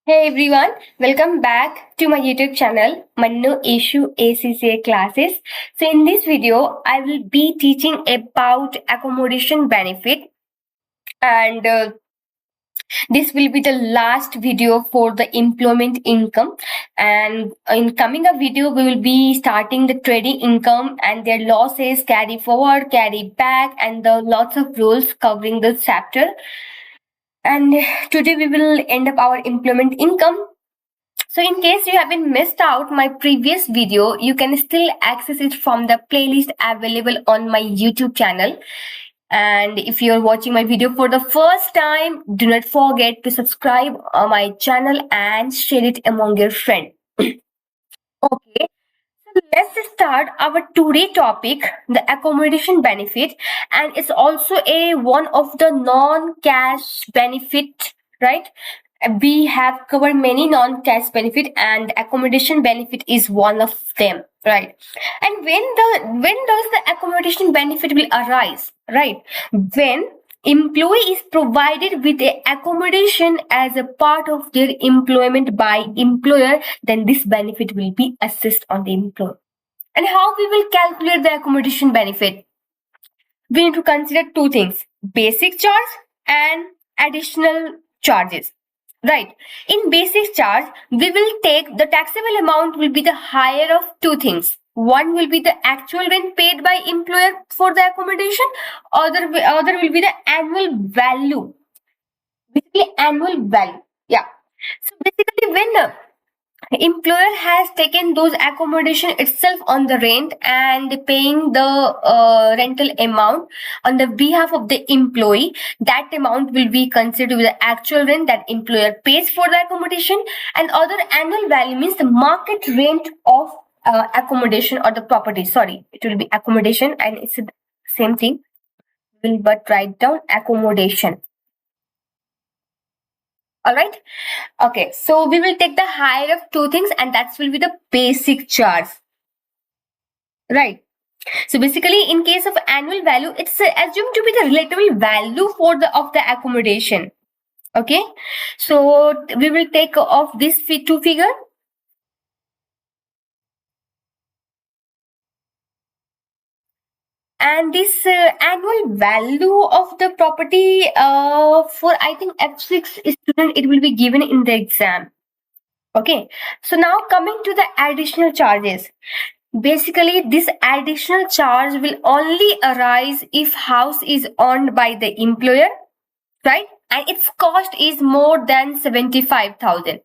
Hey everyone, welcome back to my YouTube channel, Mannu Issue ACCA classes. So in this video, I will be teaching about accommodation benefit and this will be the last video for the employment income. And in coming up video, we will be starting the trading income and their losses, carry forward, carry back, and the lots of rules covering the chapter. And today we will end up our employment income. So in case you haven't missed out my previous video, you can still access it from the playlist available on my YouTube channel. And if you're watching my video for the first time, do not forget to subscribe on my channel and share it among your friends. Okay, so let's start our today topic, the accommodation benefit, and it's also a one of the non-cash benefit, right? We have covered many non-cash benefit and accommodation benefit is one of them, right? And when does the accommodation benefit will arise, right? When employee is provided with a accommodation as a part of their employment by employer, then this benefit will be assessed on the employer. And how we will calculate the accommodation benefit? We need to consider two things: basic charge and additional charges. Right. In basic charge, we will take the taxable amount will be the higher of two things. One will be the actual rent paid by employer for the accommodation. Other will be the annual value. Basically, annual value. Yeah. So basically, when employer has taken those accommodation itself on the rent and paying the rental amount on the behalf of the employee, that amount will be considered with the actual rent that employer pays for the accommodation. And other annual value means the market rent of accommodation or the property. Sorry, it will be accommodation and it's the same thing. Will but write down accommodation. All right. Okay, so we will take the higher of two things, and that will be the basic charge. Right. So basically, in case of annual value, it's assumed to be the relative value for the of the accommodation. Okay. So we will take off this two figure. And this annual value of the property for I think F6 student, it will be given in the exam. Okay. So now coming to the additional charges. Basically, this additional charge will only arise if house is owned by the employer, right? And its cost is more than 75,000.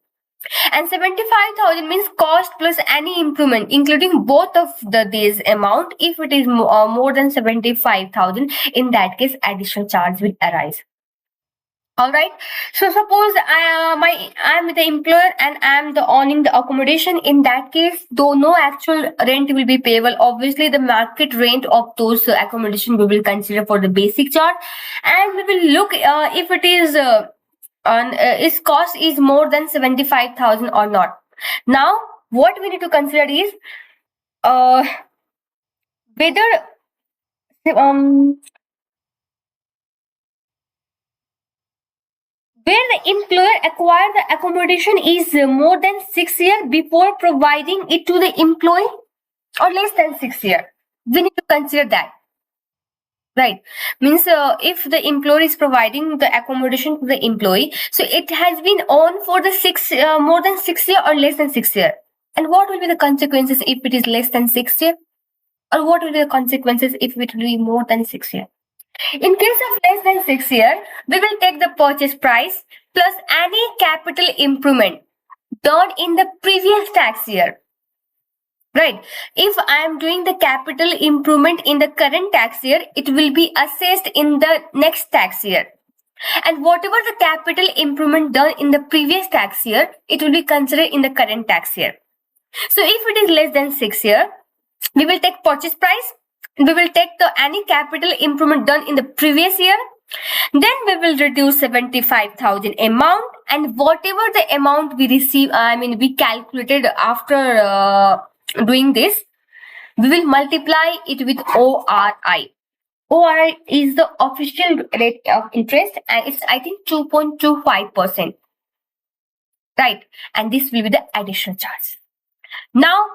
And 75,000 means cost plus any improvement, including both of these amount. If it is more than 75,000, in that case, additional charge will arise. All right. So suppose I'm the employer and I'm the owning the accommodation. In that case, though no actual rent will be payable, obviously the market rent of those accommodation we will consider for the basic charge, and we will look if it is on its cost is more than 75,000 or not. Now, what we need to consider is uh, whether where the employer acquired the accommodation is more than 6 years before providing it to the employee or less than 6 years. We need to consider that. Right. Means if the employer is providing the accommodation to the employee, so it has been on for the more than 6 years or less than 6 years. And what will be the consequences if it is less than 6 years? Or what will be the consequences if it will be more than 6 years? In case of less than 6 years, we will take the purchase price plus any capital improvement done in the previous tax year. Right. If I am doing the capital improvement in the current tax year, it will be assessed in the next tax year. And whatever the capital improvement done in the previous tax year, it will be considered in the current tax year. So if it is less than 6 years, we will take purchase price. We will take the any capital improvement done in the previous year. Then we will reduce 75,000 amount, and whatever the amount we receive, we calculated after doing this, we will multiply it with ORI. ORI is the official rate of interest, and it's I think 2.25%. right? And this will be the additional charge. Now,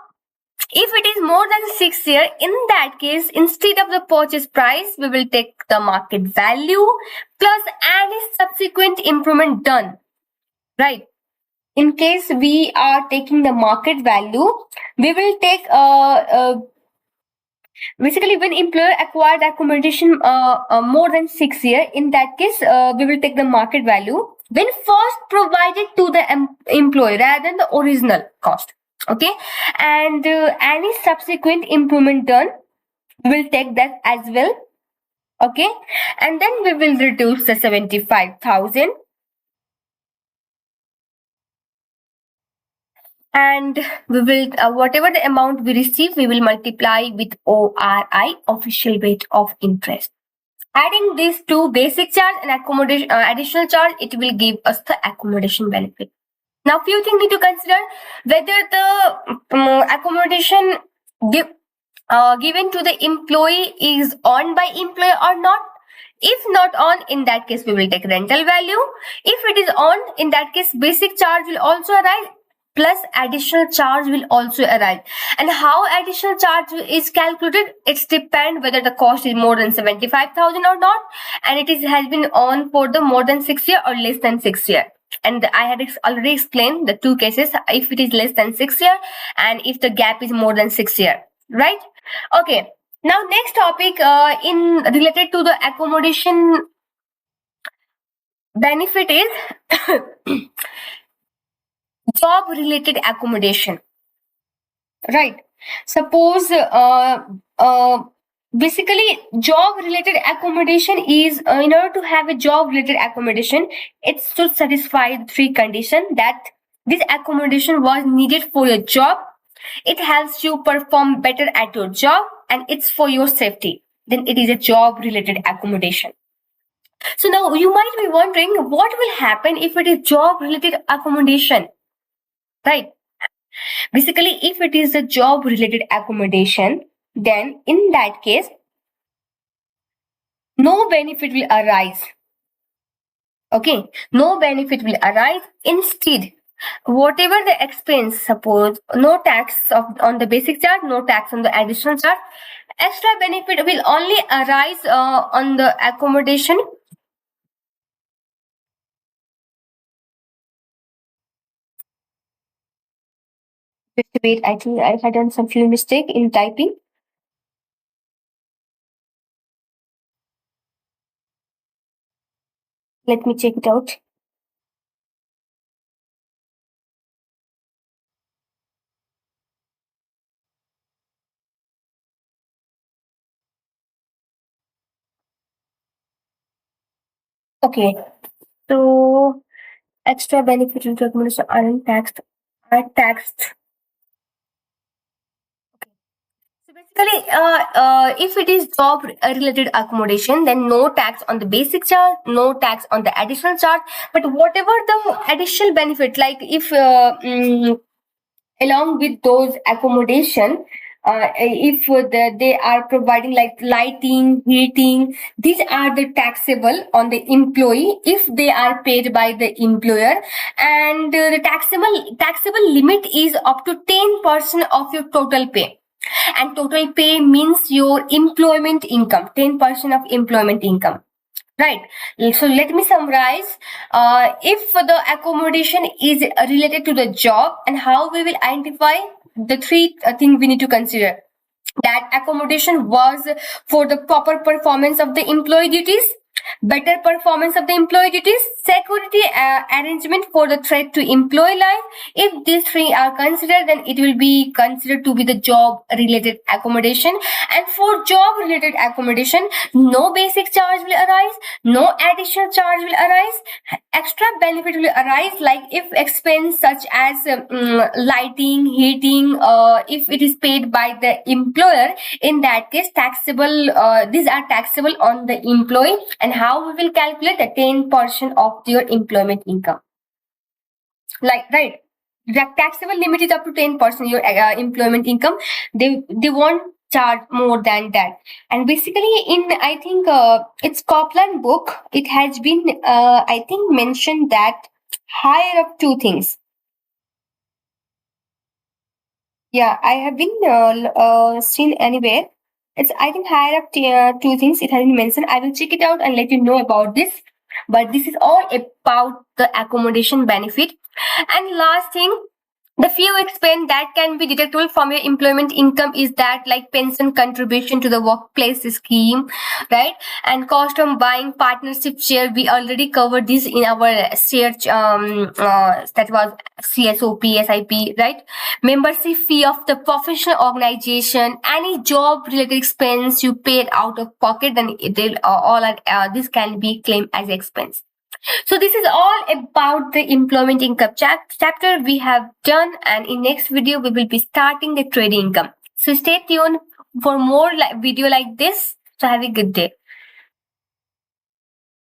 if it is more than 6 years, in that case, instead of the purchase price, we will take the market value plus any subsequent improvement done, right? In case we are taking the market value, we will take basically when employer acquired accommodation more than 6 years, in that case, we will take the market value when first provided to the employee rather than the original cost. Okay, and any subsequent improvement done, we will take that as well. Okay, and then we will reduce the 75,000, and we will whatever the amount we receive, we will multiply with ORI, official rate of interest. Adding these two, basic charge and accommodation additional charge, it will give us the accommodation benefit. Now, few things need to consider: whether the accommodation given to the employee is owned by employer or not. If not on, in that case, we will take rental value. If it is on, in that case, basic charge will also arise plus additional charge will also arise. And how additional charge is calculated, it's depend whether the cost is more than 75,000 or not, and it is has been on for the more than 6 year or less than 6 year. And I had already explained the two cases: if it is less than 6 year and if the gap is more than 6 year, right? Okay. Now, next topic in related to the accommodation benefit is job related accommodation, right? Suppose basically job related accommodation is in order to have a job related accommodation, it should satisfy three conditions: that this accommodation was needed for your job, it helps you perform better at your job, and it's for your safety. Then it is a job related accommodation. So now you might be wondering what will happen if it is job related accommodation, right? Basically, if it is a job related accommodation, then in that case, no benefit will arise. Okay, no benefit will arise. Instead, whatever the expense, suppose no tax on the basic charge, no tax on the additional charge, extra benefit will only arise on the accommodation. Just wait, I think I had done some few mistake in typing. Let me check it out. Okay, so extra benefit into accommodation aren't taxed, are taxed. So basically, if it is job related accommodation, then no tax on the basic charge, no tax on the additional charge. But whatever the additional benefit, like if along with those accommodation, if they are providing like lighting, heating, these are the taxable on the employee if they are paid by the employer, and the taxable limit is up to 10% of your total pay. And total pay means your employment income, 10% of employment income. Right. So let me summarize. If the accommodation is related to the job, and how we will identify the three things we need to consider: that accommodation was for the proper performance of the employee duties, better performance of the employee duties, security arrangement for the threat to employee life. If these three are considered, then it will be considered to be the job related accommodation. And for job related accommodation, no basic charge will arise, no additional charge will arise, extra benefit will arise, like if expense such as lighting, heating, if it is paid by the employer, in that case taxable, these are taxable on the employee. And how we will calculate the 10% of your employment income, like, right? The taxable limit is up to 10% your employment income. They won't charge more than that. And basically in, I think it's Copland book, it has been I think mentioned that higher of two things. Yeah, I have been seen anywhere. It's I can hire up two things. It has been mentioned. I will check it out and let you know about this. But this is all about the accommodation benefit. And last thing, the few expense that can be deductible from your employment income is that like pension contribution to the workplace scheme, right? And cost of buying partnership share, we already covered this in our share that was CSOP, SIP, right? Membership fee of the professional organization, any job related expense you paid out of pocket, then all are, this can be claimed as expense. So this is all about the employment income chapter we have done, and in next video we will be starting the trading income. So stay tuned for more video like this. So have a good day.